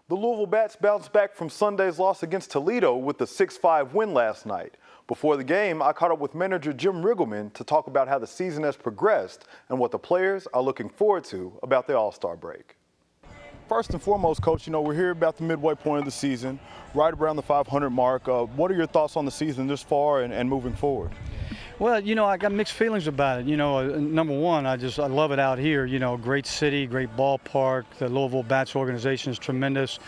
The Louisville Bats bounced back from Sunday's loss against Toledo with a 6-5 win last night. Before the game, I caught up with manager Jim Riggleman to talk about how the season has progressed and what the players are looking forward to about the All-Star break. First and foremost, Coach, we're here about the midway point of the season, right around the 500 mark. What are your thoughts on the season this far and moving forward? Well, I got mixed feelings about it. Number one, I love it out here. Great city, great ballpark. The Louisville Bats organization is tremendous.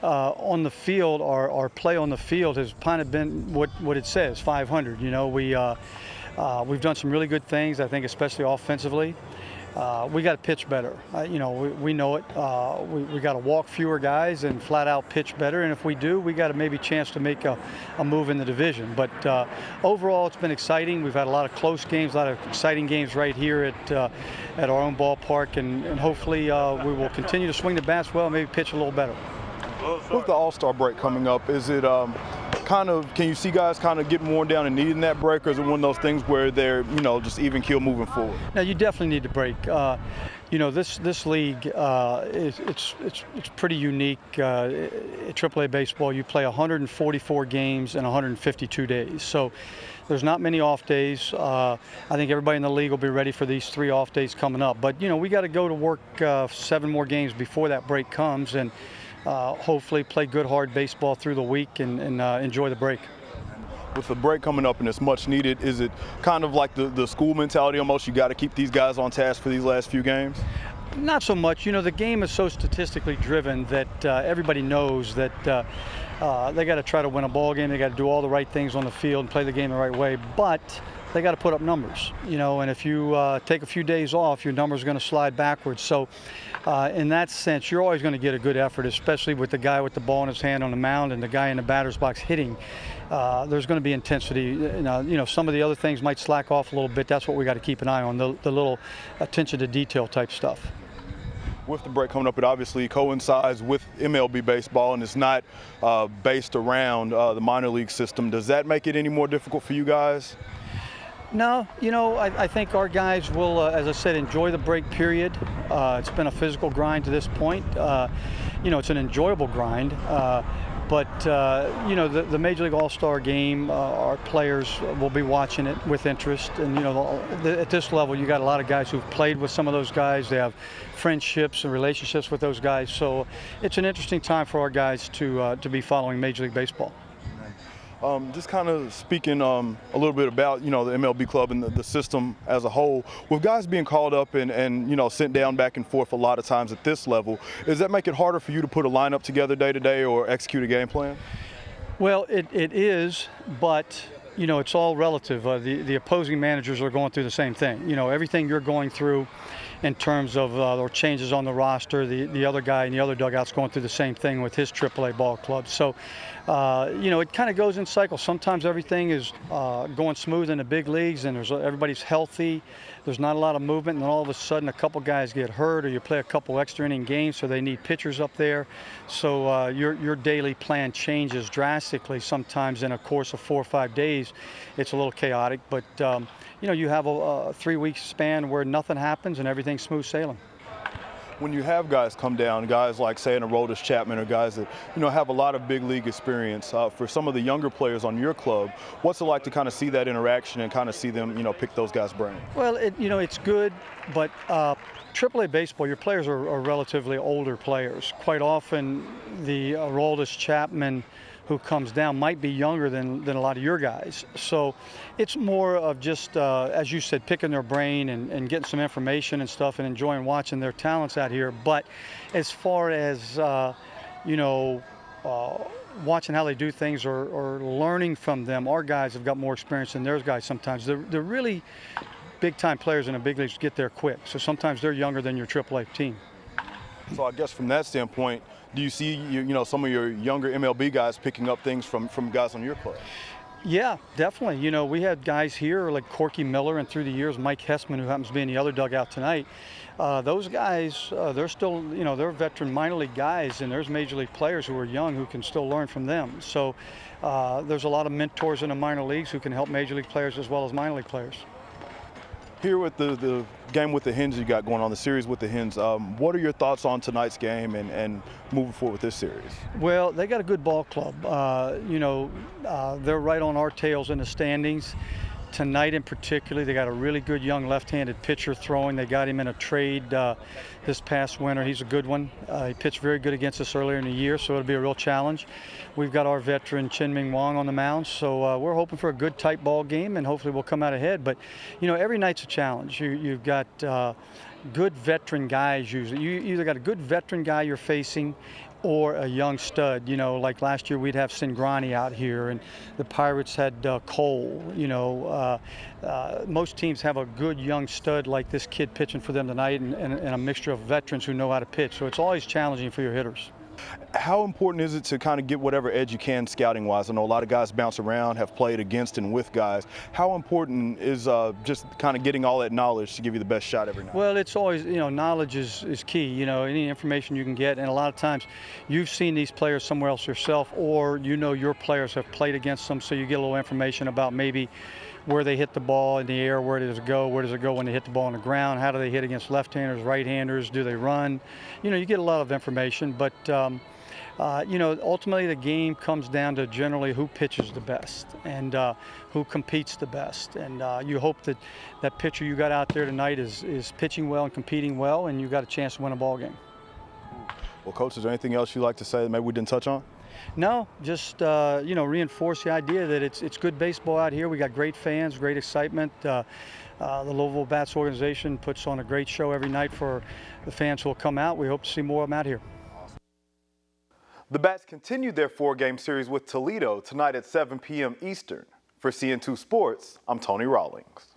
On the field, our play on the field has kind of been what it says, 500. We've done some really good things, I think, especially offensively. We got to pitch better. We know it. We got to walk fewer guys and flat out pitch better. And if we do, we got a maybe chance to make a move in the division. But overall, it's been exciting. We've had a lot of close games, a lot of exciting games right here at our own ballpark. And hopefully we will continue to swing the bats well, maybe pitch a little better. With the All-Star break coming up, is it can you see guys kind of getting worn down and needing that break, or is it one of those things where they're, just even keel moving forward? Now, you definitely need to break. This league, it's pretty unique. AAA baseball, you play 144 games in 152 days. So there's not many off days. I think everybody in the league will be ready for these 3 off days coming up. But, we got to go to work 7 more games before that break comes, and hopefully play good, hard baseball through the week and enjoy the break. With the break coming up and it's much needed, is it kind of like the school mentality almost? You got to keep these guys on task for these last few games? Not so much. The game is so statistically driven that everybody knows that they got to try to win a ball game. They got to do all the right things on the field and play the game the right way. But they got to put up numbers, and if you take a few days off, your numbers are going to slide backwards. So in that sense, you're always going to get a good effort, especially with the guy with the ball in his hand on the mound and the guy in the batter's box hitting. There's going to be intensity. Some of the other things might slack off a little bit. That's what we got to keep an eye on, the little attention to detail type stuff. With the break coming up, it obviously coincides with MLB baseball, and it's not based around the minor league system. Does that make it any more difficult for you guys? No, I think our guys will, as I said, enjoy the break period. It's been a physical grind to this point. It's an enjoyable grind. But the Major League All-Star game, our players will be watching it with interest. And, at this level, you got a lot of guys who've played with some of those guys. They have friendships and relationships with those guys. So it's an interesting time for our guys to be following Major League Baseball. Just kind of speaking a little bit about, the MLB club and the system as a whole, with guys being called up and sent down back and forth a lot of times at this level, does that make it harder for you to put a lineup together day to day or execute a game plan? Well, it is, but it's all relative. The opposing managers are going through the same thing. Everything you're going through in terms of or changes on the roster, the other guy in the other dugout's going through the same thing with his AAA ball club. So, it kind of goes in cycles. Sometimes everything is going smooth in the big leagues and everybody's healthy. There's not a lot of movement, and then all of a sudden a couple guys get hurt, or you play a couple extra inning games, so they need pitchers up there. So your daily plan changes drastically sometimes in a course of 4 or 5 days. It's a little chaotic, but you have a 3-week span where nothing happens and everything's smooth sailing. When you have guys come down, guys like, say, an Aroldis Chapman, or guys that, have a lot of big league experience, for some of the younger players on your club, what's it like to kind of see that interaction and kind of see them, pick those guys' brains? Well, it's good, but AAA baseball, your players are relatively older players. Quite often, the Aroldis Chapman who comes down might be younger than a lot of your guys. So it's more of just, as you said, picking their brain and getting some information and stuff and enjoying watching their talents out here. But as far as, watching how they do things or learning from them, our guys have got more experience than their guys sometimes. They're really big-time players in the big leagues get there quick. So sometimes they're younger than your AAA team. So I guess from that standpoint, do you see some of your younger MLB guys picking up things from guys on your club? Yeah, definitely. We had guys here like Corky Miller, and through the years Mike Hessman, who happens to be in the other dugout tonight. Those guys, they're still, they're veteran minor league guys, and there's major league players who are young who can still learn from them. So there's a lot of mentors in the minor leagues who can help major league players as well as minor league players. Here with the game with the Hens you got going on, the series with the Hens, what are your thoughts on tonight's game and moving forward with this series? Well, they got a good ball club. They're right on our tails in the standings. Tonight in particular, they got a really good young left-handed pitcher throwing. They got him in a trade this past winter. He's a good one. He pitched very good against us earlier in the year, so it'll be a real challenge. We've got our veteran Chin-Ming Wong on the mound, so we're hoping for a good tight ball game, and hopefully we'll come out ahead. But, every night's a challenge. You've got good veteran guys usually. You either got a good veteran guy you're facing or a young stud. Like last year we'd have Singrani out here, and the Pirates had Cole. Most teams have a good young stud like this kid pitching for them tonight, and a mixture of veterans who know how to pitch. So it's always challenging for your hitters. How important is it to kind of get whatever edge you can scouting-wise? I know a lot of guys bounce around, have played against and with guys. How important is just kind of getting all that knowledge to give you the best shot every night? Well, it's always, knowledge is key. Any information you can get, and a lot of times you've seen these players somewhere else yourself, or your players have played against them, so you get a little information about maybe where they hit the ball in the air, where does it go when they hit the ball on the ground, how do they hit against left-handers, right-handers, do they run? You get a lot of information, but ultimately the game comes down to generally who pitches the best and who competes the best. And you hope that pitcher you got out there tonight is pitching well and competing well, and you got a chance to win a ball game. Well, Coach, is there anything else you'd like to say that maybe we didn't touch on? No, just reinforce the idea that it's good baseball out here. We got great fans, great excitement. The Louisville Bats organization puts on a great show every night for the fans who will come out. We hope to see more of them out here. The Bats continued their 4-game series with Toledo tonight at 7 p.m. Eastern. For CN2 Sports, I'm Tony Rawlings.